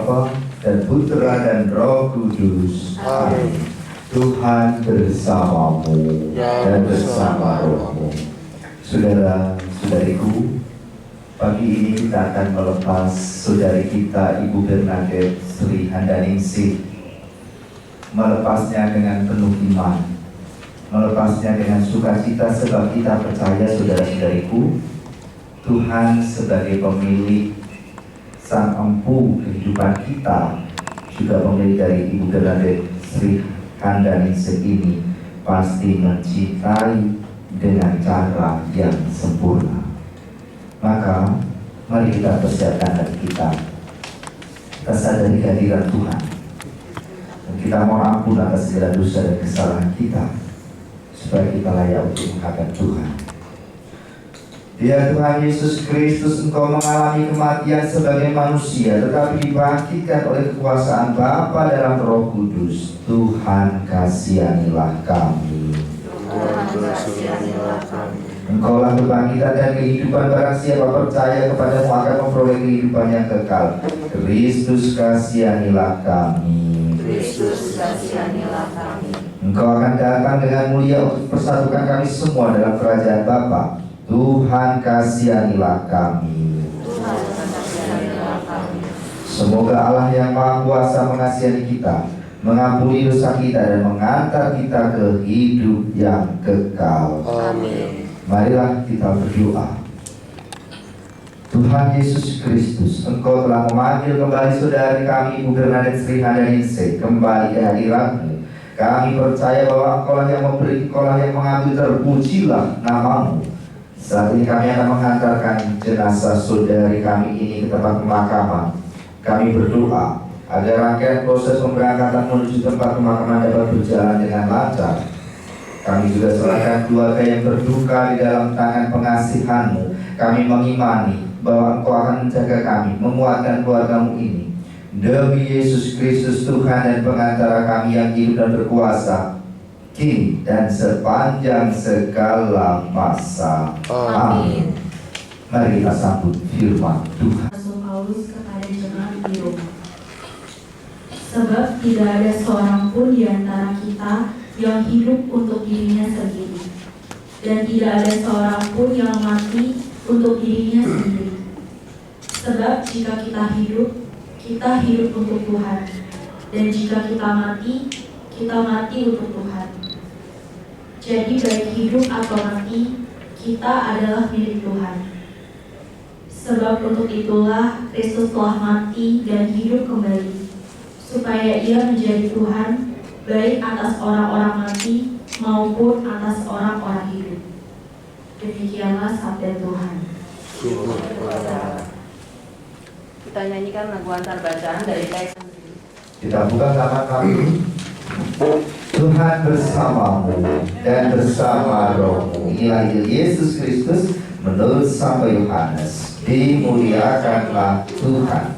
Bapa dan Putra dan Roh Kudus. Amin. Tuhan bersamamu dan bersama rohmu. Saudara-saudariku, pagi ini kita akan melepas saudari kita Ibu Bernadette Sri Handaningsih. Melepasnya dengan penuh iman, melepasnya dengan sukacita, sebab kita percaya, saudara-saudariku, Tuhan sebagai pemilik Sang Empu kehidupan kita, juga pemilik dari Ibu Bernadette Sri Handaningsih ini, pasti mencintai dengan cara yang sempurna. Maka mari kita persiapkan hati kita. Kita sadari kehadiran Tuhan, dan kita mohon ampun atas segala dosa dan kesalahan kita, supaya kita layak untuk menghadap Tuhan. Ya Tuhan Yesus Kristus, Engkau mengalami kematian sebagai manusia, tetapi dibangkitkan oleh kekuasaan Bapa dalam Roh Kudus. Tuhan, kasihanilah kami. Tuhan, kasihanilah kami. Engkaulah kebangkitan dan kehidupan, barang siapa percaya kepadamu akan memperoleh kehidupan yang kekal. Kristus, kasihanilah kami. Kristus, kasihanilah kami. Engkau akan datang dengan mulia untuk persatukan kami semua dalam kerajaan Bapa. Tuhan, kasihanilah kami. Tuhan, kasihanilah kami. Semoga Allah yang Maha Kuasa mengasihi kita, mengampuni dosa kita, dan mengantar kita ke hidup yang kekal. Amin. Marilah kita berdoa. Tuhan Yesus Kristus, Engkau telah memanggil kembali saudari kami Ibu Bernadette Sri Handaningsih kembali ke hadirat-Mu. Kami percaya bahwa Engkaulah yang memberi, Engkaulah yang mengambil, terpujilah nama-Mu. Saat ini kami akan mengantarkan jenazah saudari kami ini ke tempat pemakaman. Kami berdoa agar rangkaian proses pemberangkatan menuju tempat pemakaman dapat berjalan dengan lancar. Kami juga serahkan keluarga yang berduka di dalam tangan pengasihan-Mu. Kami mengimani bahwa Engkau akan menjaga kami, menguatkan keluarga-Mu ini. Demi Yesus Kristus Tuhan dan pengantara kami yang hidup dan berkuasa, kini dan sepanjang segala masa. Amin. Mari kita sambut firman Tuhan. Rasul Paulus kepada jemaat di Roma. Sebab tidak ada seorang pun di antara kita yang hidup untuk dirinya sendiri, dan tidak ada seorang pun yang mati untuk dirinya sendiri. Sebab jika kita hidup untuk Tuhan, dan jika kita mati untuk Tuhan. Jadi baik hidup atau mati, kita adalah milik Tuhan. Sebab untuk itulah Kristus telah mati dan hidup kembali, supaya Ia menjadi Tuhan, baik atas orang-orang mati maupun atas orang-orang hidup. Demikianlah sabda Tuhan. Kita nyanyikan lagu antar bacaan dari teks. Kita buka tangan kami. Tuhan bersamamu dan bersama rohmu. Inilah Injil Yesus Kristus menurut Santo Yohanes. Dimuliakanlah Tuhan.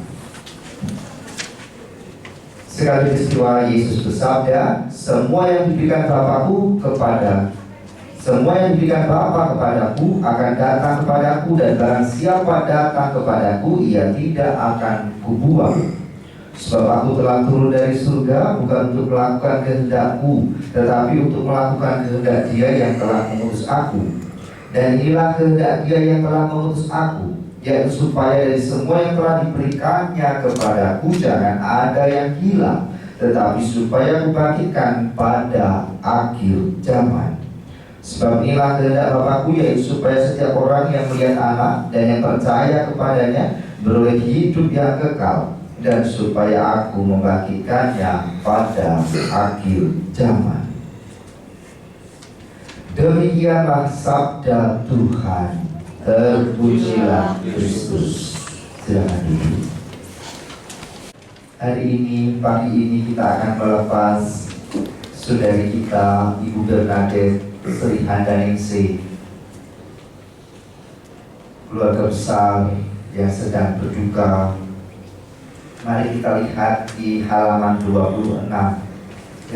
Sekali peristiwa Yesus bersabda, semua yang diberikan Bapa kepadaku akan datang kepadaku, dan barang siapa datang kepadaku, ia tidak akan kubuang. Sebab aku telah turun dari surga bukan untuk melakukan kehendak-Ku, tetapi untuk melakukan kehendak Dia yang telah mengutus aku. Dan inilah kehendak Dia yang telah mengutus aku, yaitu supaya dari semua yang telah diberikannya kepadaku jangan ada yang hilang, tetapi supaya kubangkitkan pada akhir zaman. Sebab inilah kehendak Bapa-Ku, yaitu supaya setiap orang yang melihat Anak dan yang percaya kepadanya beroleh hidup yang kekal, dan supaya aku membangkitkannya pada akhir zaman. Demikianlah sabda Tuhan. Terpujilah Kristus. Silakan duduk. Hari ini, pagi ini kita akan melepas saudari kita Ibu Bernadette Sri Handaningsih, keluarga besar yang sedang berduka. Mari kita lihat di halaman 26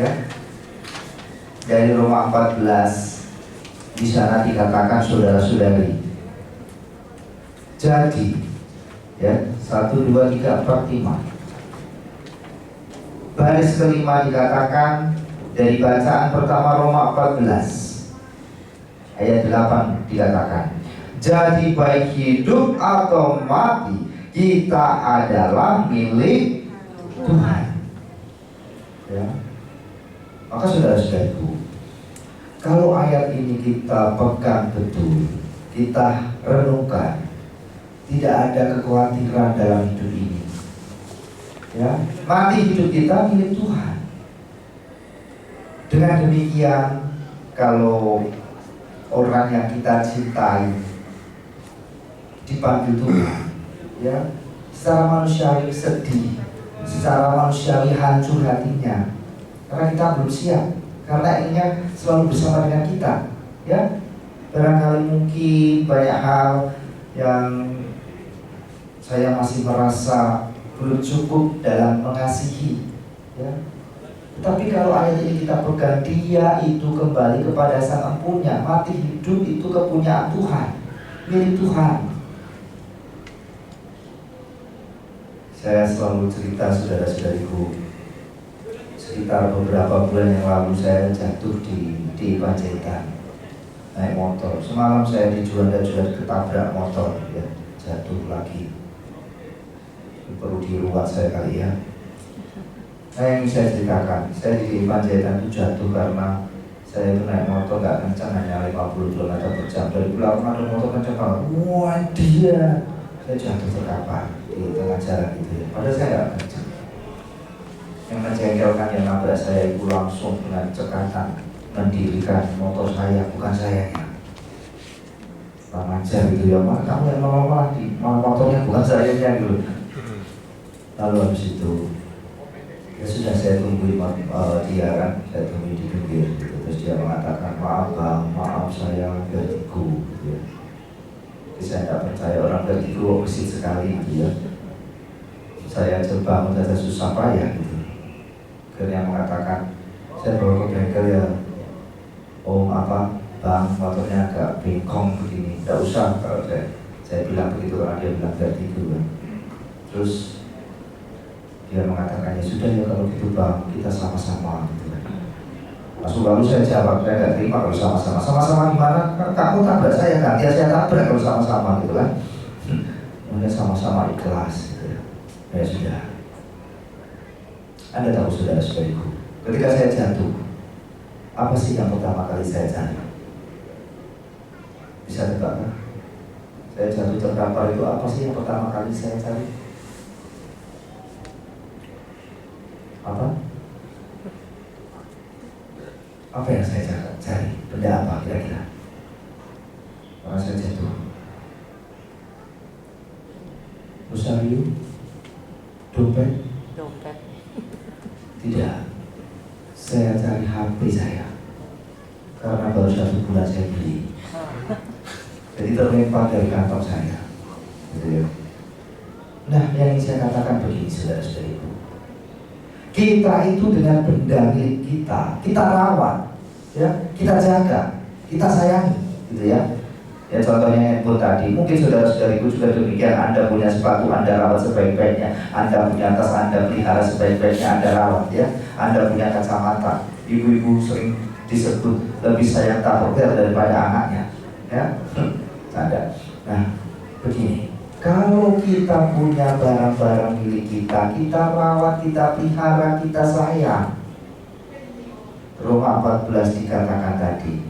ya. Dari Roma 14, di sana dikatakan, saudara-saudari, jadi ya, 1, 2, 3, 4, 5. baris kelima dikatakan dari bacaan pertama Roma 14 ayat 8 dikatakan, jadi baik hidup atau mati kita adalah milik Tuhan. Ya. Maka saudara-saudaraku, kalau ayat ini kita pegang betul, kita renungkan, tidak ada kekhawatiran dalam hidup ini. Ya, mati hidup kita milik Tuhan. Dengan demikian, kalau orang yang kita cintai dipanggil Tuhan, ya, secara manusiawi sedih, secara manusiawi hancur hatinya, karena kita belum siap, karena ingin selalu bersama dengan kita. Ya, barangkali mungkin banyak hal yang saya masih merasa belum cukup dalam mengasihi, ya. Tapi kalau ayat ini kita pegang, dia itu kembali kepada Sang Empunya. Mati hidup itu kepunyaan Tuhan, milik Tuhan. Saya selalu cerita saudara-saudariku, sekitar beberapa bulan yang lalu saya jatuh di Panjaitan naik motor. Semalam saya di Juanda ketabrak motor, ya, jatuh lagi. Perlu diruat saya kali ya. Nah, yang saya ceritakan, saya di Panjaitan itu jatuh karena saya itu naik motor nggak kencang, hanya 50 km per jam. Dari belakang ada motor kencang banget, wah dia, saya jatuh terkapar di tengah jalan gitu ya. Padahal saya nggak kencang. Yang menjengkelkan yang nabrak saya itu langsung dengan cekatan mendirikan motor saya, bukan sayanya. Kurang ajar gitu ya, malah kamu yang malah motornya bukan sayanya gitu. Lalu habis itu ya sudah, saya tungguin dia kan, saya tungguin di pinggir gitu. Terus dia mengatakan, maaf bang, maaf saya vertigo gitu ya. Jadi saya tidak percaya orang vertigo besit sekali gitu ya. Saya coba mendadak susah payah gitu. Akhirnya mengatakan, saya bawa ke bengkel ya, oh apa bang, motornya agak bengkong begini, tidak usah. Kalau saya bilang begitu karena dia bilang vertigo kan. Terus dia mengatakan, ya sudah ya kalau gitu bang, kita sama-sama gitu kan. Lalu saya jawab, saya nggak terima kalau sama-sama. Sama-sama gimana? Kamu tabrak saya kan, dia saya tabrak kalau sama-sama gitu kan. Mungkin sama-sama ikhlas gitu ya. Ya sudah. Anda tahu saudara-saudariku, ketika saya jatuh, apa sih yang pertama kali saya cari? Bisa tebak kan? Saya jatuh terkapar itu apa sih yang pertama kali saya cari? Apa? Apa yang saya cari? Benda apa kira-kira? Karena saya jatuh. Rosario? Dompet? Dompet. Tidak. Saya cari HP saya. Karena baru 1 bulan saya beli. Jadi terlempar dari kantong saya. Gitu ya. Nah, yang saya katakan begini saudara-saudariku, kita itu dengan benda milik kita rawat, ya, kita jaga, kita sayangi, gitu ya. Ya contohnya handphone tadi, mungkin saudara-saudariku juga demikian. Anda punya sepatu, Anda rawat sebaik-baiknya. Anda punya tas, Anda pelihara sebaik-baiknya, Anda rawat, ya. Anda punya kacamata, ibu-ibu sering disebut lebih sayang Tupperware daripada anaknya, ya. Ada. Nah, begini. Kalau kita punya barang-barang milik kita, kita rawat, kita pelihara, kita sayang. Roma 14 dikatakan tadi,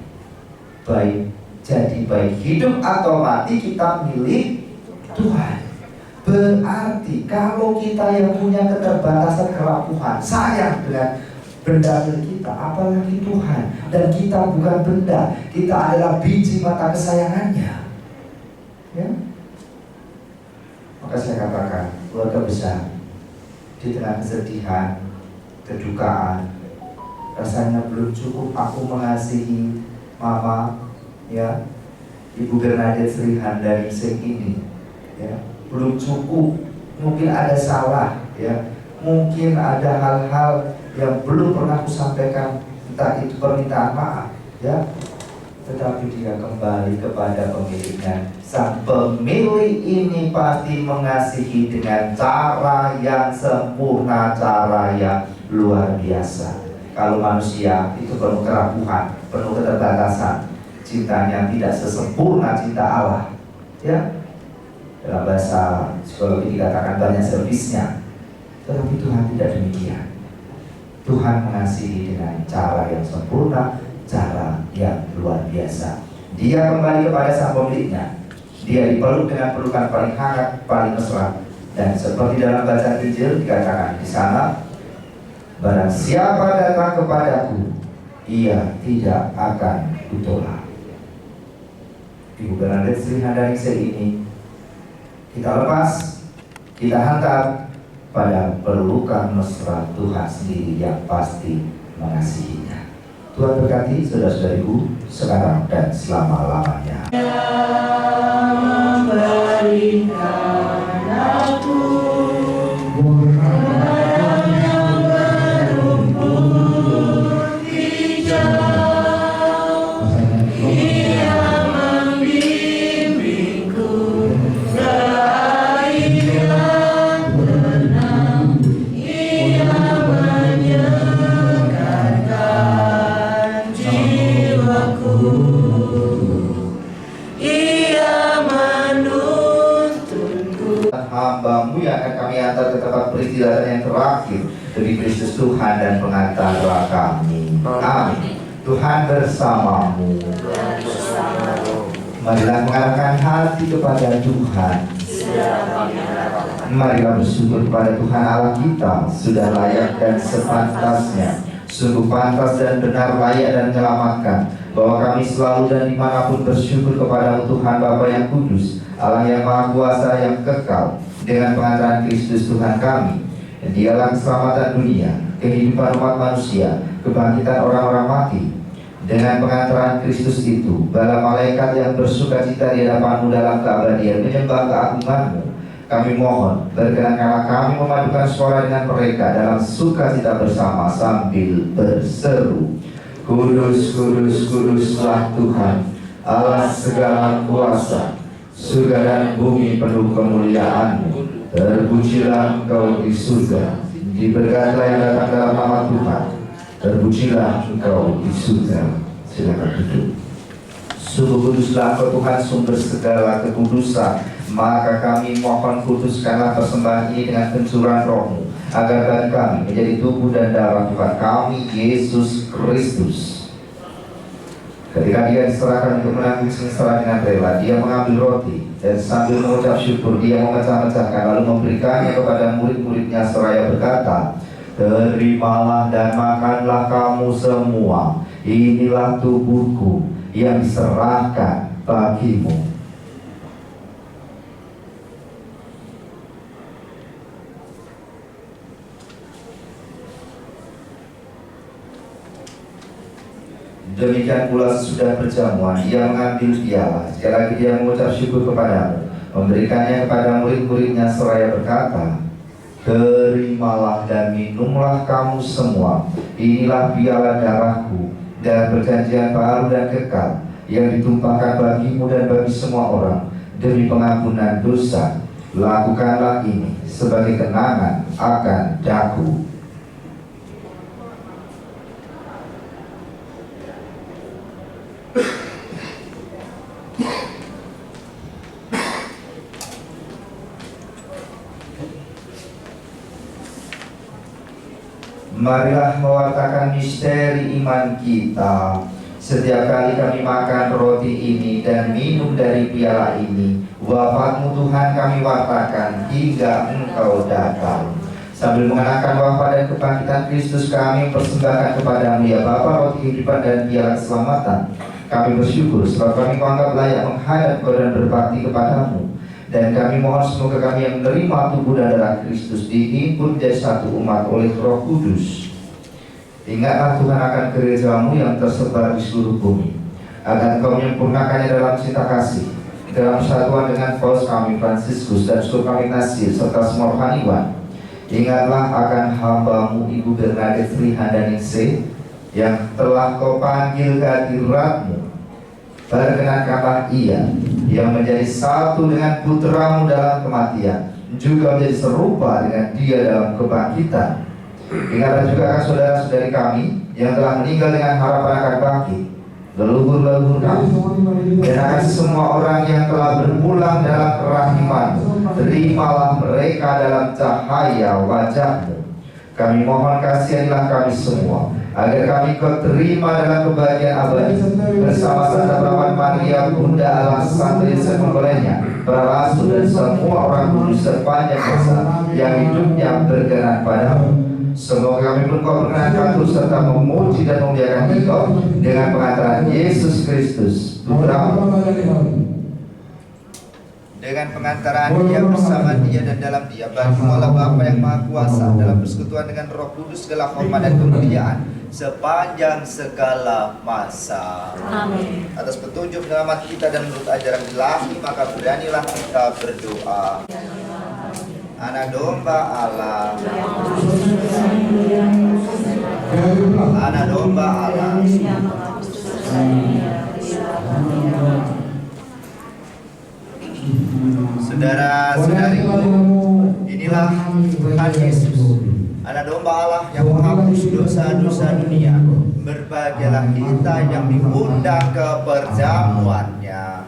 baik hidup atau mati kita milik Tuhan. Berarti kalau kita yang punya keterbatasan kerapuhan, sayang dengan benda milik kita, apalagi Tuhan. Dan kita bukan benda, kita adalah biji mata kesayangannya, ya. Maka saya katakan, keluarga besar di tengah kesedihan, kedukaan, rasanya belum cukup aku mengasihi mama, ya, Ibu Bernadette Sri Handayani ini, ya, belum cukup. Mungkin ada salah, ya, mungkin ada hal-hal yang belum pernah aku sampaikan, entah itu permintaan maaf, ya. Tetapi dia kembali kepada pemiliknya. Sang pemilik ini pasti mengasihi dengan cara yang sempurna, cara yang luar biasa. Kalau manusia itu penuh kerapuhan, penuh keterbatasan, cintanya tidak sesempurna cinta Allah. Ya, dalam bahasa psikologi dikatakan banyak servisnya. Tetapi Tuhan tidak demikian. Tuhan mengasihi dengan cara yang sempurna, cara yang luar biasa. Dia kembali kepada sang pemiliknya. Dia dipeluk dengan pelukan paling hangat, paling mesra. Dan seperti dalam bacaan Injil dikatakan di sana, barang siapa datang kepadaku, ia tidak akan kutolak. Ibu Bernadette Sri Handayningsih ini kita lepas, kita hantar pada pelukan mesra Tuhan sendiri yang pasti mengasihinya. Tuhan berkati saudara-saudariku sekarang dan selama-lamanya. Hamba-Mu yang akan kami antar ke tempat peristirahatan yang terakhir demi Kristus Tuhan dan pengantara kami. Amin. Tuhan bersamamu. Marilah mengarahkan hati kepada Tuhan. Marilah bersyukur kepada Tuhan Allah kita, sudah layak dan sepantasnya, sungguh pantas dan benar, layak dan menyelamatkan, bahwa kami selalu dan dimanapun bersyukur kepada Tuhan Bapa yang kudus, Allah yang maha kuasa yang kekal, dengan pengantaran Kristus Tuhan kami. Dialah keselamatan dunia, kehidupan umat manusia, kebangkitan orang-orang mati. Dengan pengantaran Kristus itu, bala malaikat yang bersukacita di hadapan-Mu dalam keabadian menyembah keagungan-Mu. Kami mohon, berkenankanlah kami memadukan suara dengan mereka dalam sukacita bersama sambil berseru, Kudus, kudus, kuduslah Tuhan, Allah segala kuasa, surga dan bumi penuh kemuliaan-Mu. Terpujilah Engkau di surga, diberkatilah yang datang dalam nama Tuhan. Terpujilah Engkau di surga. Silakan duduk. Sungguh kuduslah Engkau Tuhan, sumber segala kekudusan. Maka kami mohon kuduskanlah persembahan ini dengan pencurahan Roh-Mu, agar bagi kami menjadi tubuh dan darah Tuhan kami Yesus Kristus. Ketika Dia diserahkan untuk menanggung sengsara dengan rela, Dia mengambil roti dan sambil mengucap syukur Dia memecah-mecahkan, lalu memberikannya kepada murid-muridnya seraya berkata, terimalah dan makanlah kamu semua, inilah tubuhku yang diserahkan bagimu. Demikian pula sesudah perjamuan, Dia mengambil piala. Sekali lagi Dia mengucap syukur kepadamu, memberikannya kepada murid-muridnya seraya berkata, terimalah dan minumlah kamu semua, inilah piala darahku, darah perjanjian baru dan kekal, yang ditumpahkan bagimu dan bagi semua orang demi pengampunan dosa. Lakukanlah ini sebagai kenangan akan daku. Marilah mewartakan misteri iman kita. Setiap kali kami makan roti ini dan minum dari piala ini, wafat-Mu Tuhan kami wartakan hingga Engkau datang. Sambil mengenakan wafat dan kebangkitan Kristus, kami persembahkan kepadamu ya Bapa roti kehidupan dan piala keselamatan. Kami bersyukur sebab kami menganggap layak menghadap Kau dan berbakti kepadamu. Dan kami mohon semoga kami yang menerima tubuh dan darah Kristus dihimpun menjadi satu umat oleh Roh Kudus. Ingatlah Tuhan akan gereja-Mu yang tersebar di seluruh bumi, agar Engkau menyempurnakannya dalam cinta kasih, dalam satuan dengan Paus kami Fransiskus dan seluruh kami Nasir serta semua rohaniwan. Ingatlah akan hamba-Mu Ibu Bernadette Sri Handayningsih yang telah Kau panggil ke hadirat-Mu. Perkenankanlah ia yang menjadi satu dengan putra-Mu dalam kematian, juga menjadi serupa dengan Dia dalam kebangkitan. Ingatlah juga akan saudara-saudari kami yang telah meninggal dengan harapan akan bangkit, leluhur-leluhur kami, dan akan semua orang yang telah berpulang dalam kerahiman. Terimalah mereka dalam cahaya wajah-Mu. Kami mohon kasihanilah kami semua, agar kami Kau terima dalam kebahagiaan abadi bersama Santa Perawan Maria, Bunda Allah, Santo Yosef Mempelainya, para rasul dan semua orang kudus sepanjang masa yang hidupnya berkenan padamu. Semoga kami pun Kau perkenankan terus serta memuji dan memuliakan Engkau dengan pengantaran Yesus Kristus, Putra-Mu. Dengan pengantaran Dia, bersama Dia, dan dalam Dia, bagi Allah Bapa yang Maha Kuasa, dalam persekutuan dengan Roh Kudus, segala hormat dan kemuliaan sepanjang segala masa. Amin. Atas petunjuk dalam hati kita dan menurut ajaran ilahi, maka beranilah kita berdoa. Anak domba Allah, anak domba Allah. Saudara-saudari, inilah Tuhan Yesus, anak domba Allah yang menghapus dosa-dosa dunia. Berbahagialah kita yang diundang ke perjamuannya.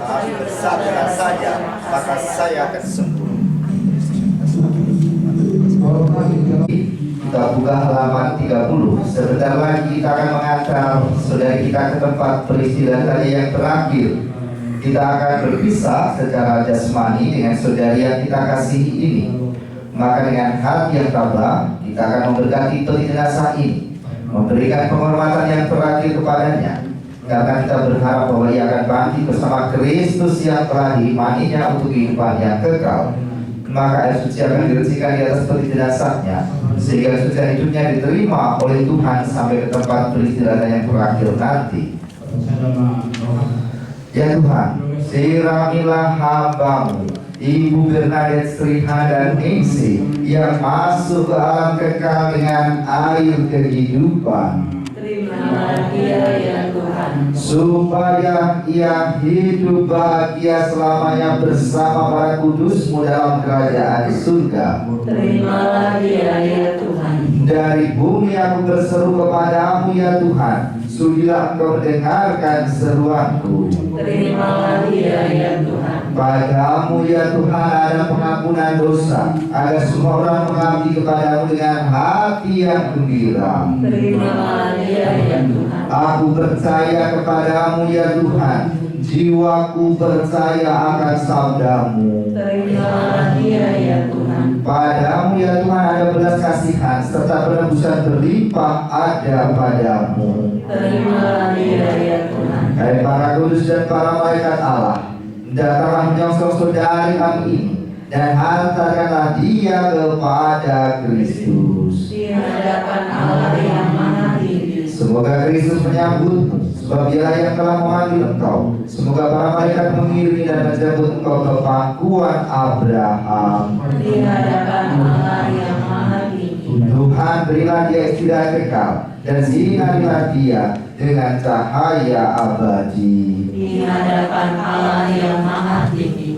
Tapi bersabda saja, maka saya akan sembuh. Kita buka halaman 30. Sebentar lagi kita akan mengantar saudara kita ke tempat peristiwa tadi yang terakhir. Kita akan berpisah secara jasmani dengan saudari yang kita kasihi ini. Maka dengan hati yang tabah, kita akan memberkati peti jenazah ini, memberikan penghormatan yang terakhir kepadanya, karena kita berharap bahwa ia akan bangkit bersama Kristus yang telah diimaninya untuk kehidupan yang kekal. Maka air suci akan diresmikan di atas peti jenazahnya, sehingga sucian hidupnya diterima oleh Tuhan sampai ke tempat peristirahatan yang terakhir nanti. Ya Tuhan, siramilah hamba-Mu, Ibu Bernadette Sriha dan Ningsih, yang masuk ke alam kekal dengan air kehidupan. Terimalah dia ya Tuhan, supaya ia hidup bahagia selamanya bersama para kudus-Mu dalam kerajaan surga. terimalah dia ya Tuhan. Dari bumi aku berseru kepadamu ya Tuhan, sudilah Engkau mendengarkan seruanku. Terimalah dia ya Tuhan. Padamu ya Tuhan ada pengampunan dosa, agar semua orang mengabdi kepadamu dengan hati yang gembira. Terimalah dia ya Tuhan. Aku percaya kepadamu ya Tuhan, jiwaku percaya akan sabdamu. Terimalah dia ya Tuhan. Padamu ya Tuhan ada belas kasihan, serta penebusan berlimpah ada padamu. Terimalah dia ya Tuhan. Hai para kudus dan para malaikat Allah, datanglah menyongsong saudari kami ini, dan hantarkanlah dia kepada Kristus. Di hadapan Allah yang Maha Tinggi. Semoga Kristus menyambutmu, sebab Dialah yang telah memanggil engkau. Semoga para malaikat mengiringi dan menjemput engkau ke pangkuan Abraham. Di hadapan Allah yang Maha Tinggi. Tuhan berilah dia istirahat kekal, dan sinarilah dia dengan cahaya abadi. Di hadapan Allah yang Maha Tinggi.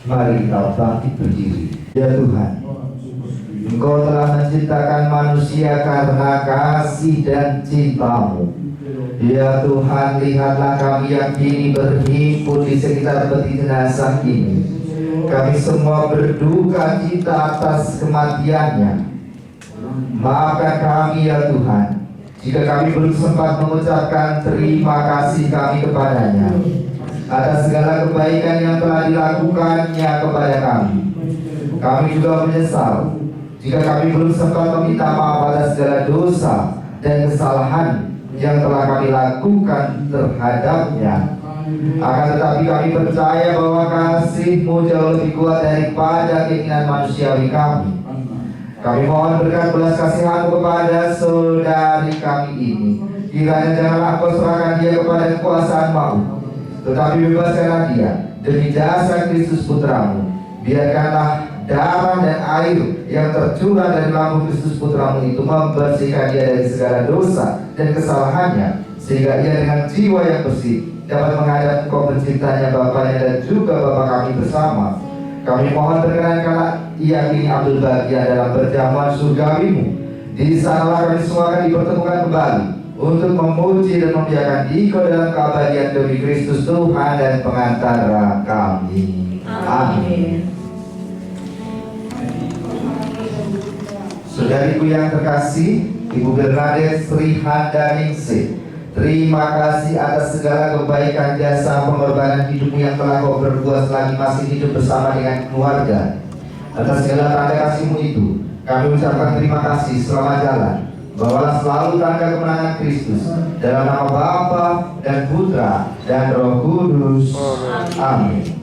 Mari kita bangkit berdiri. Ya Tuhan, Engkau telah menciptakan manusia karena kasih dan cinta-Mu. Ya Tuhan, lihatlah kami yang kini berhimpun di sekitar peti jenazah ini. Kami semua berduka cita atas kematiannya. Maafkan kami ya Tuhan, jika kami belum sempat mengucapkan terima kasih kami kepadanya atas segala kebaikan yang telah dilakukannya kepada kami. Kami juga menyesal jika kami belum sempat meminta maaf atas segala dosa dan kesalahan yang telah kami lakukan terhadapnya. Akan tetapi kami percaya bahwa kasih-Mu jauh lebih kuat daripada keinginan manusiawi kami. Kami mohon berkat belas kasihan-Mu kepada saudari kami ini. Kiranya janganlah Engkau serahkan dia kepada kekuasaan maut, tetapi bebaskanlah dia demi jasa Kristus Putra-Mu, Biarkanlah darah dan air yang tercurah dari lambung Kristus Putramu itu membersihkan dia dari segala dosa dan kesalahannya, sehingga ia dengan jiwa yang bersih dapat menghadap Engkau penciptanya, Bapaknya dan juga Bapa kami bersama. Kami mohon perkenankanlah ia kini ambil bagian dalam perjamuan surgawimu. Di sanalah kami semua akan dipertemukan kembali untuk memuji dan memuliakan Engkau dalam keabadian demi Kristus Tuhan dan pengantara kami. Amin. Saudariku yang terkasih, Ibu Bernadette Sri Handaningsih, terima kasih atas segala kebaikan, jasa, pengorbanan hidupmu yang telah kau berbuat selagi masih hidup bersama dengan keluarga. Atas segala tanda kasihmu itu, kami ucapkan terima kasih. Selamat jalan. Bawalah selalu tanda kemenangan Kristus dalam nama Bapa dan Putra dan Roh Kudus. Amin.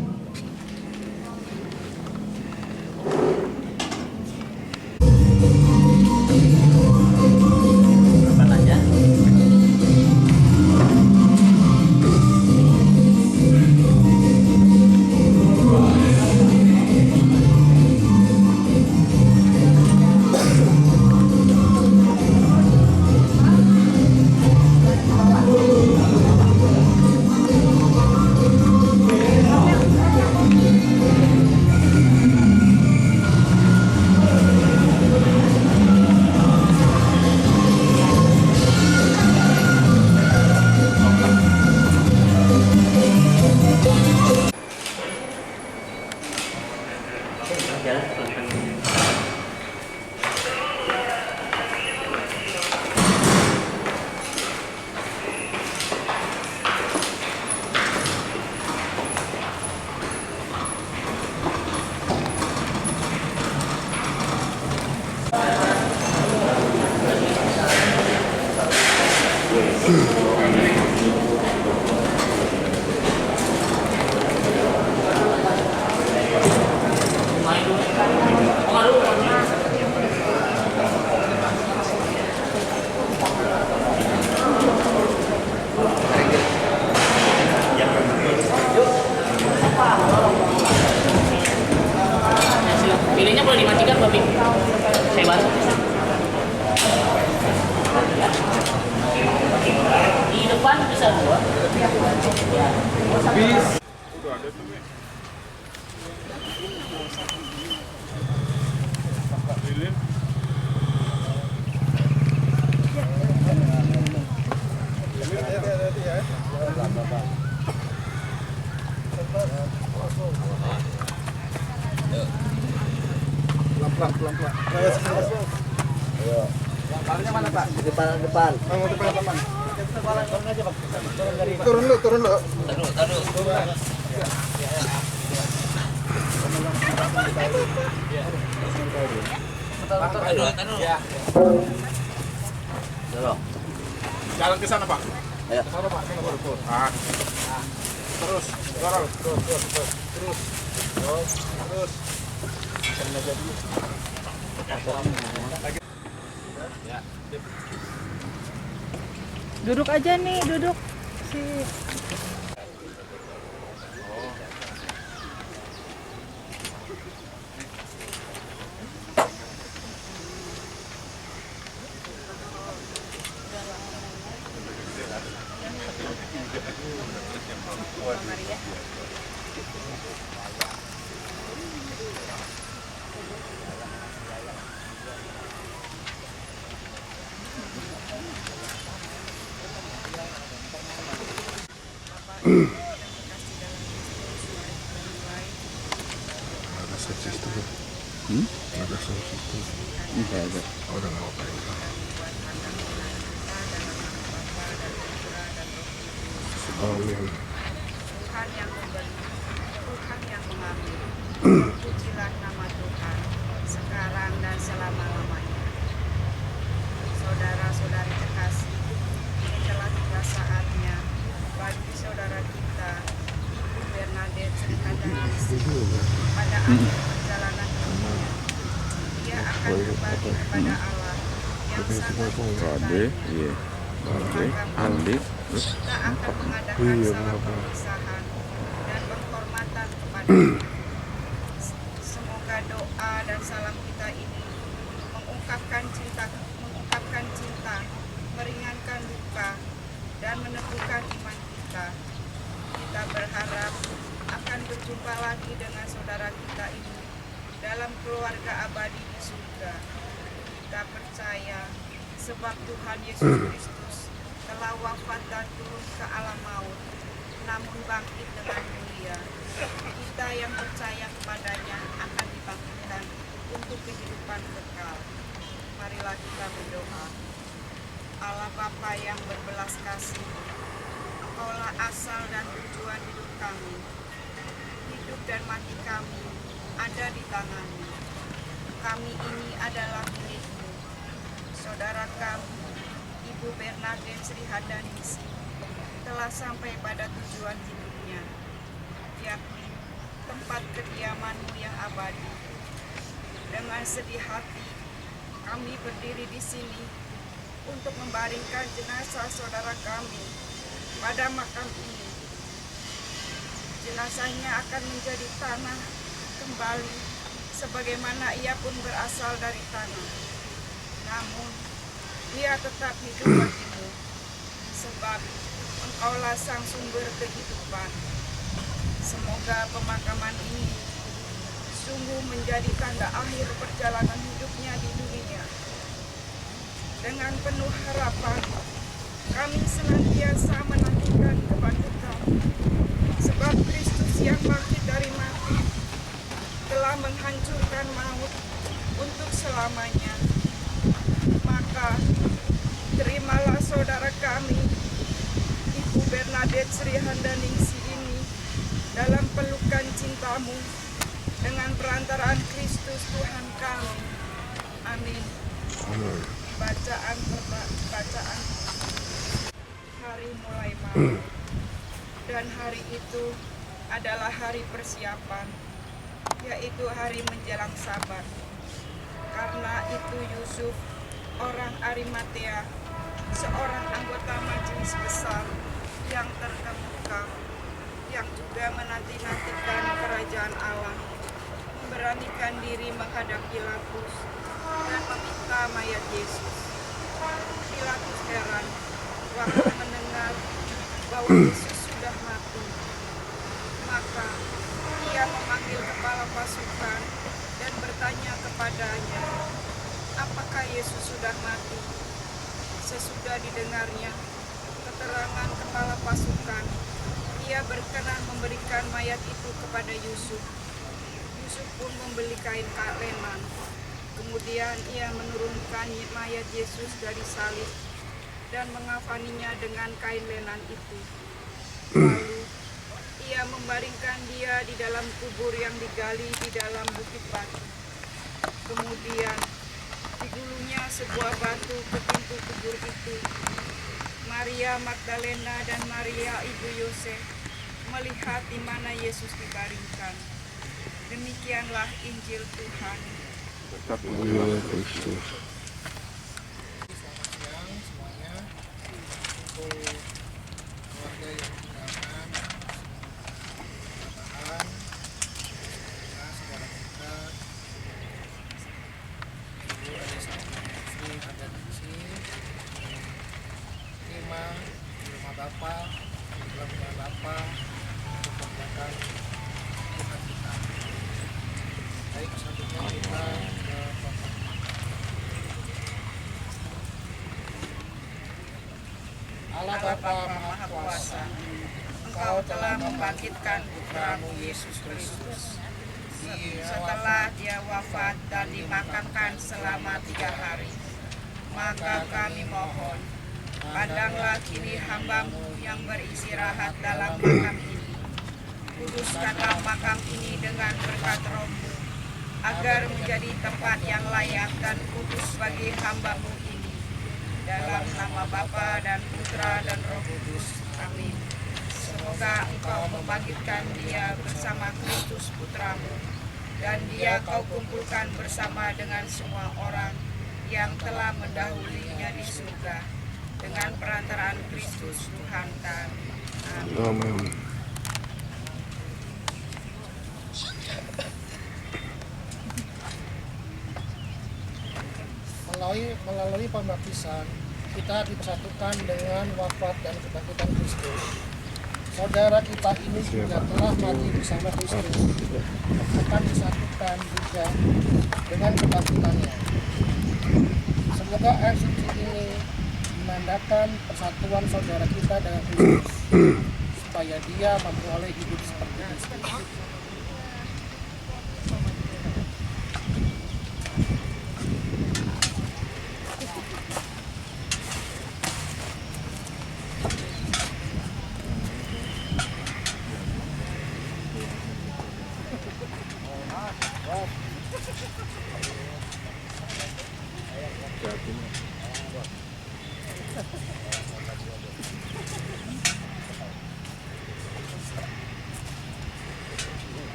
Pilihnya boleh dimatikan, Bapak. Saya bantu. Di depan bisa dua. Bis. Udah ada tuh, Mi. Lilin. Hati-hati ya. Pelan-pelan. Ayo. Langkahnya mana, Pak? Di depan. Mau depan. Turun lu. Taruh. Ya. Jalan ke sana, Pak. Ayo. Ke sana, Pak. Sana baru. Terus. Dorong. Terus. Duduk aja nih, duduk. Sip. Ada sosis tuh. Ada sosis tuh. Enggak ada. Udah nggak apa-apa. Amin. Tuhan yang memberi, Tuhan yang mengambil. Pujilah nama Tuhan sekarang dan selama-lamanya. Saudara-saudari terkasih, ini telah tiba saatnya bagi saudara kita, Ibu Bernadette Sri Handaningsih, pada akhir perjalanan hidupnya. Dia akan kembali kepada Allah yang sangat Kode, iya. Oke, Andi. kita akan mengadakan salam perpisahan dan penghormatan kepada berjumpa lagi dengan saudara kita ini dalam keluarga abadi di surga. Kita percaya sebab Tuhan Yesus Kristus telah wafat dan turun ke alam maut, namun bangkit dengan mulia. Kita yang percaya kepadanya akan dibangkitkan untuk kehidupan kekal. Marilah kita berdoa. Allah Bapa yang berbelas kasih, Engkaulah asal dan tujuan hidup kami. Hidup dan mati kami ada di tangan-Mu. Kami ini adalah milik-Mu. Saudara kami, Ibu Bernadette Sri Handaningsi, telah sampai pada tujuan hidupnya, yakni tempat kediaman-Mu yang abadi. Dengan sedih hati, kami berdiri di sini untuk membaringkan jenazah saudara kami pada makam ini. Jenazahnya akan menjadi tanah kembali sebagaimana ia pun berasal dari tanah. Namun, ia tetap hidup bagimu, sebab Engkaulah sang sumber kehidupan. Semoga pemakaman ini sungguh menjadi tanda akhir perjalanan hidupnya di dunia. Dengan penuh harapan, kami senantiasa menantikan kebangkitan, sebab Kristus yang bangkit dari mati telah menghancurkan maut untuk selamanya. Maka, terimalah saudara kami, Ibu Bernadette Sri Handaningsi ini dalam pelukan cinta-Mu dengan perantaraan Kristus Tuhan kami. Amin. Bacaan hari mulai malam, dan hari itu adalah hari persiapan, yaitu hari menjelang Sabat. Karena itu Yusuf, orang Arimatea, seorang anggota majelis besar yang terkemuka, yang juga menanti-nantikan kerajaan Allah, memberanikan diri menghadap Pilatus dan meminta mayat Yesus. Pilatus heran waktu mendengar bahwa Yesus sudah mati. Maka ia memanggil kepala pasukan dan bertanya kepadanya, apakah Yesus sudah mati? Sesudah didengarnya keterangan kepala pasukan, ia berkenan memberikan mayat itu kepada Yusuf. Yusuf pun membeli kain lenan. Kemudian ia menurunkan mayat Yesus dari salib dan mengafaninya dengan kain lenan itu. Lalu ia membaringkan dia di dalam kubur yang digali di dalam bukit batu. Kemudian digulungnya sebuah batu ke pintu kubur itu. Maria Magdalena dan Maria ibu Yosef melihat di mana Yesus dibaringkan. Demikianlah Injil Tuhan. Tetap mulia Kristus. Selamat siang semuanya. Untuk keluarga yang kehilangan keadaan, saudara kita, Ibu Sri Handaningsi, terima di rumah Bapak, di dalam rumah Bapak untuk membuatkan Tuhan kita. Baik, selanjutnya kita ke Bapak. Allah Bapa Maha Kuasa, Engkau telah membangkitkan Putra-Mu Yesus Kristus. Setelah Dia wafat dan dimakamkan selama 3 hari, maka kami mohon, pandanglah kini hamba-Mu yang beristirahat dalam makam ini. Kuduskanlah makam ini dengan berkat Roh-Mu, agar menjadi tempat yang layak dan kudus bagi hamba-Mu ini. Dalam nama Bapa dan Putra dan Roh Kudus. Amin. Semoga Engkau membangkitkan Dia bersama Kristus Putra-Mu, dan Dia Kau kumpulkan bersama dengan semua orang yang telah mendahulinya di surga, dengan perantaraan Kristus Tuhan kami. Amin. Amin. Melalui pembaptisan, kita dipersatukan dengan wafat dan kebangkitan Kristus. saudara kita ini juga telah mati bersama Kristus, akan disatukan juga dengan kebangkitannya. Semoga air suci ini menandakan persatuan saudara kita dengan Kristus, supaya dia memperoleh hidup seperti Kristus.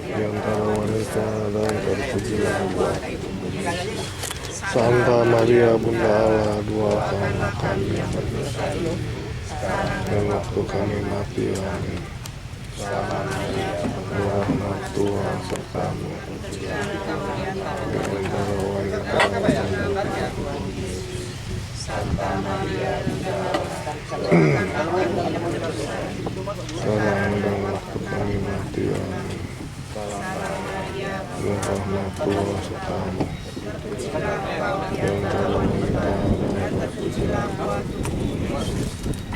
Di antara wanita dan terpujilah Engkau. Santa Maria Bunda Allah, doakanlah kami yang berdosa dan waktu kami mati. Amin. Rahmat Tuhan sertamu. Di antara wanita dan Santa Maria Bunda Allah, sekarang dan waktu kami mati. Amin. Rahmat Tuhan sertamu. Di antara wanita dan terpujilah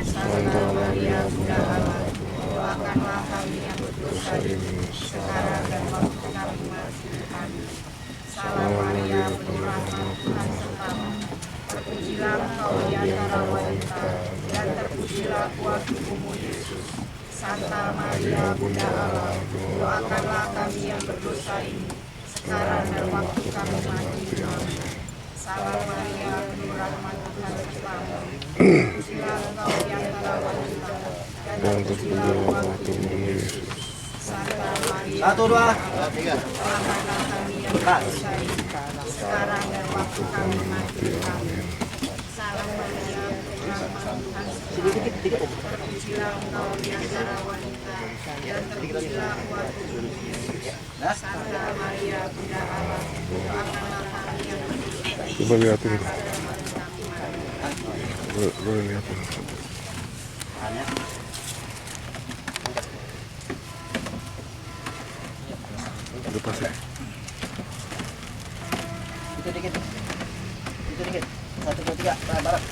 Santa Maria Bunda Allah, doakanlah kami yang berdosa ini sekarang dan waktu kami mati. Amin. Salam Maria, penuh rahmat, Tuhan sertamu. Terpujilah engkau di antara wanita, dan terpujilah buah tubuhmu Yesus. Santa Maria Bunda Allah, doakanlah kami yang berdosa ini, sekarang dan waktu kami mati. Amin. Salam Maria, penuh rahmat, Tuhan sertamu. Terpujilah engkau di antara wanita, dan terpujilah buah tubuhmu Yesus. Santa Maria, Satu, dua, tiga. Doakanlah kami yang berdosa ini, sekarang dan waktu kami mati. Amin. Salam Maria, penuh rahmat, Tuhan sertamu. Terpujilah engkau di antara wanita, dan terpujilah buah tubuhmu Yesus. Santa Maria, Bunda Allah, doakanlah kami yang berdosa ini, coba lihatin, sekarang dan waktu kami mati. boleh lihatin. Udah pasti. Itu dikit. 1, 2, 3, bareng.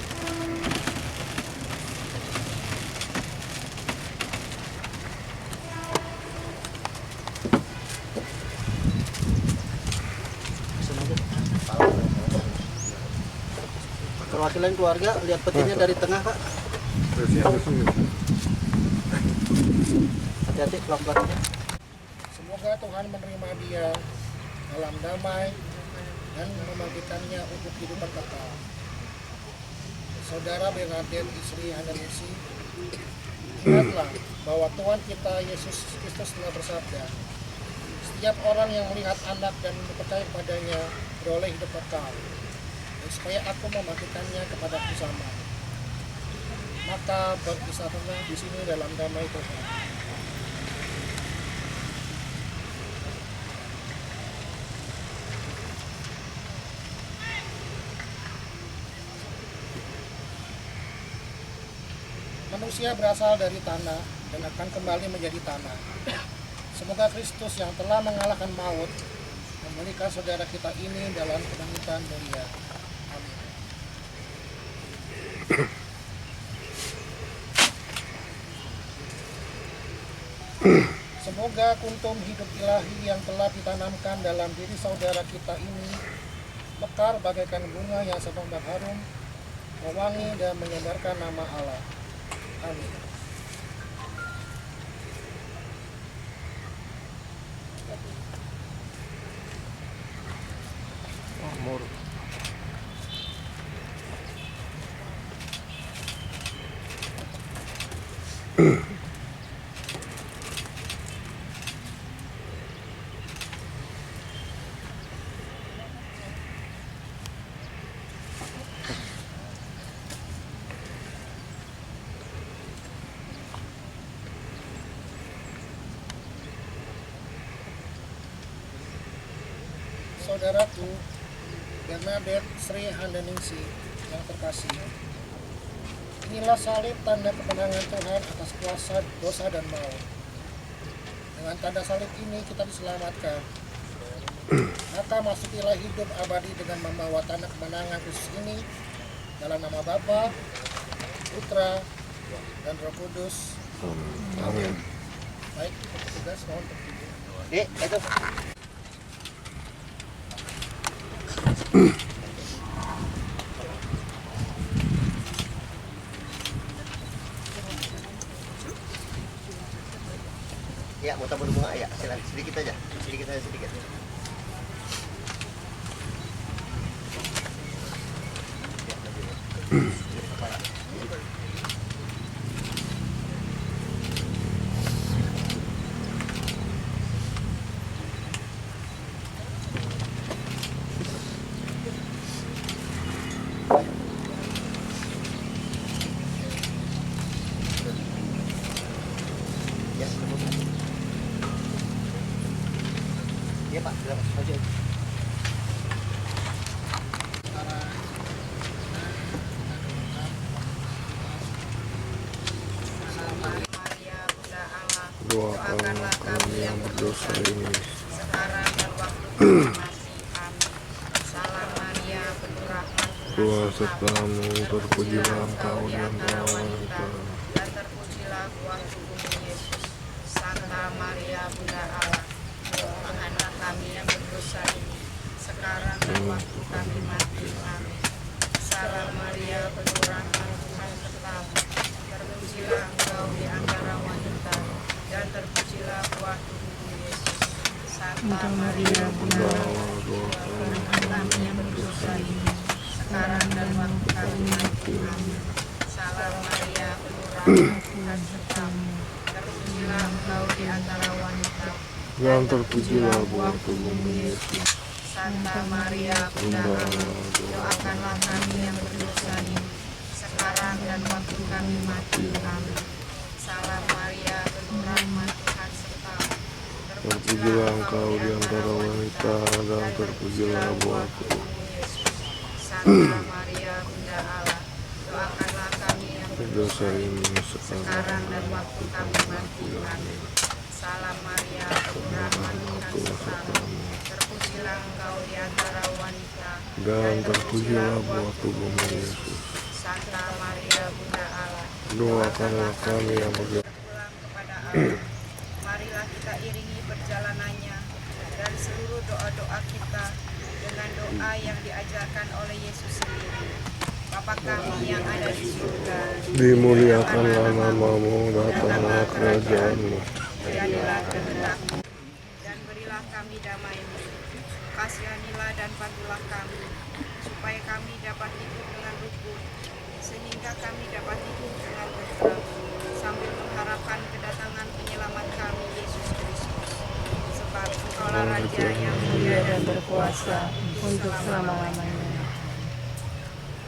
Perwakilan keluarga, lihat petinya dari tengah, Pak. Hati-hati, pelan-pelan aja. Semoga Tuhan menerima dia dalam damai dan membangkitkannya untuk kehidupan kekal. Saudara Bernadette, istri Handanusi, ingatlah bahwa Tuhan kita Yesus Kristus telah bersabda, setiap orang yang melihat anak dan percaya padanya beroleh hidup kekal, dan supaya aku membangkitkannya kepadaku sama. Maka berkisahlah di sini dalam damai Tuhan. Manusia berasal dari tanah dan akan kembali menjadi tanah. Semoga Kristus yang telah mengalahkan maut memberikan saudara kita ini dalam kebangkitan mulia. Amin. Semoga kuntum hidup ilahi yang telah ditanamkan dalam diri saudara kita ini mekar bagaikan bunga yang sedang berharum, mewangi dan menyebarkan nama Allah. Amin. saudaraku Bernadette Sri Handaningsi yang terkasih, inilah salib tanda kemenangan Tuhan atas kuasa dosa dan maut. Dengan tanda salib ini kita diselamatkan. Maka masukilah hidup abadi dengan membawa tanda kemenangan khusus ini dalam nama Bapa, Putra, dan Roh Kudus. Amin. Baik, tugas mohon tertidur. Itu. Ya, mau tabur bunga ya, silakan sedikit aja, sedikit. Ya Pak, silakan maju. Maria Bunda Allah, Doakanlah kami yang berdosa ini. sekarang dan waktu kami mati. Amin. Salam Maria, penuh rahmat, Tuhan sertamu, terpujilah engkau di antara wanita, dan terpujilah buah tubuhmu Yesus. Santa Maria Bunda Allah, doakanlah kami yang berdosa ini, sekarang dan waktu kami mati. Amin. Salam Maria, penuh rahmat, Tuhan sertamu, terpujilah engkau di antara wanita, dan terpujilah buah tubuhmu Yesus. Santa Maria Bunda Allah, doakanlah kami yang berdosa ini, sekarang dan waktu kami mati. Amin. Salam Maria, penuh rahmat, Tuhan sertamu, terpujilah engkau di antara wanita, dan terpujilah buah tubuhmu Yesus. Santa Maria Bunda Allah, doakanlah kami yang berdosa ini, sekarang dan waktu kami mati. Amin. Salam Maria, penuh rahmat, Tuhan sertamu, Terpujilah engkau di antara wanita, dan terpujilah buah tubuhmu. Santa Maria Bunda Allah, doakanlah kami yang Berdosa ini sekarang dan waktu kami mati. Amin. Salam Maria, penuh rahmat, Tuhan sertamu, terpujilah engkau di antara wanita, dan terpujilah buah tubuhmu Yesus. Santa Maria Bunda Allah, Doakanlah kami yang berdosa. pulang kepada Allah. Marilah kita iringi perjalanannya dan seluruh doa-doa kita dengan doa yang diajarkan oleh Yesus sendiri. Bapa kami yang ada di surga, Dimuliakanlah namamu, datanglah kerajaanmu. jadilah kehendakmu, dan berilah kami damai-Mu. Kasihanilah dan bantulah kami, supaya kami dapat hidup dengan rukun, sehingga kami dapat hidup dengan tentram, sambil mengharapkan kedatangan penyelamat kami, Yesus Kristus. Sebab Engkaulah Raja yang mulia dan berkuasa untuk selama-lamanya.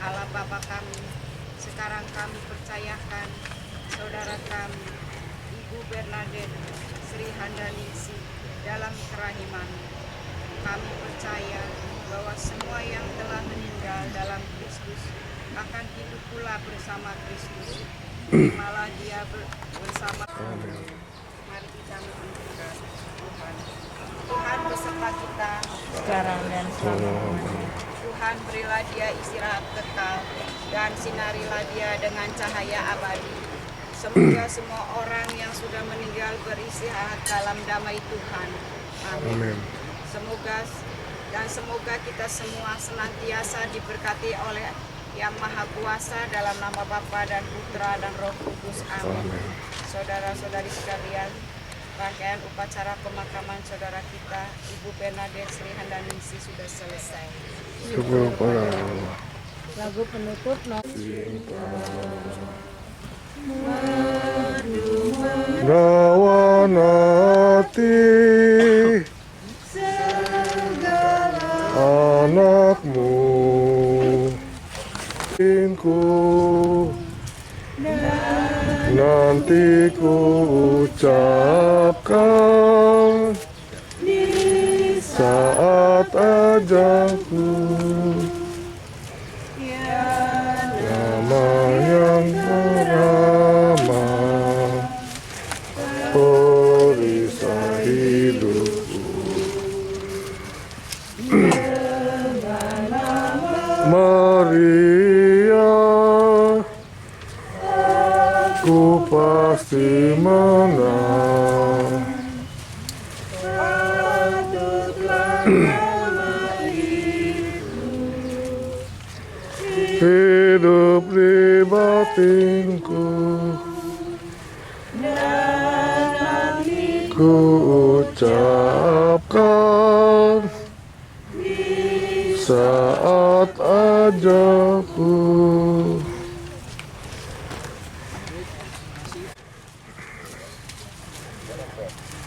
Allah Bapa kami, sekarang kami percayakan saudara kami, Ibu Bernadette Sri Handaningsi, dalam kerahiman. Kami percaya bahwa semua yang telah meninggal dalam Kristus akan hidup pula bersama Kristus. Malah dia bersama. Mari kita menunjukkan Tuhan. Tuhan beserta kita sekarang dan selamanya. Tuhan berilah dia istirahat kekal dan sinarilah dia dengan cahaya abadi. Semoga semua orang yang sudah meninggal beristirahat dalam damai Tuhan. Amin. Semoga kita semua senantiasa diberkati oleh Yang Maha Kuasa dalam nama Bapa dan Putra dan Roh Kudus. Amin. Saudara-saudari sekalian, rangkaian upacara pemakaman saudara kita Ibu Bernadette Sri Handaningsi sudah selesai. Syukur pada Allah. Lagu penutup Dawanati anakmu, nanti ku ucapkan saat ajaku, nama yang ramah, perisai hidupku. Maria, ku pasti menang. Hidup di batinku, ku ucapkan saat ajaku.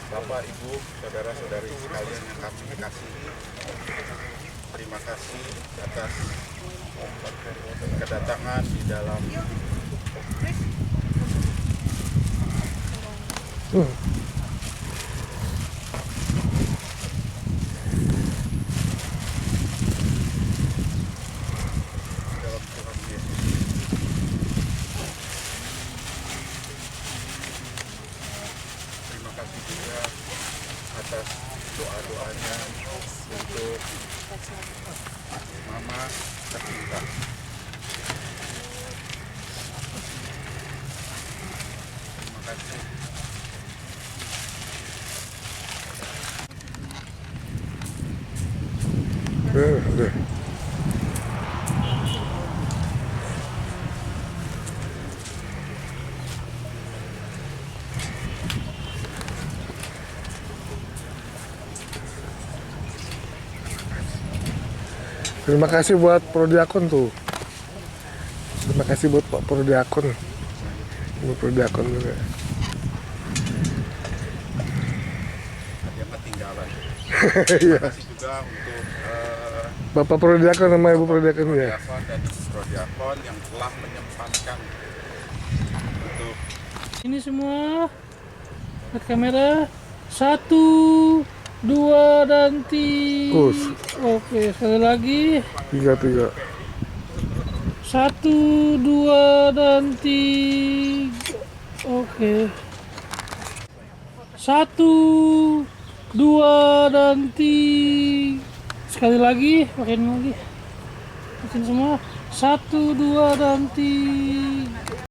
Bapak, Ibu, saudara-saudari sekalian yang kami kasihi, terima kasih atas kedatangan di dalam Tuhan Yesus. Terima kasih juga atas doa-doanya untuk Mama tercinta. Terima kasih. Deh. Terima kasih buat Prodiakon tuh. Terima kasih buat Pak Prodiakon. Buat Prodiakon juga. Ada yang ketinggalan. Iya. Terima kasih juga untuk Bapak Prodiakon sama Ibu Prodiakon ya. Prodiakon dan Ibu Prodiakon yang telah menyempatkan untuk ini semua. Lihat kamera. 1, 2 dan 3. Oke, sekali lagi. 3. 1, 2 dan 3. Oke. 1, 2 dan 3. Sekali lagi, pakai ini lagi. Bikin semua. 1, 2 dan 3.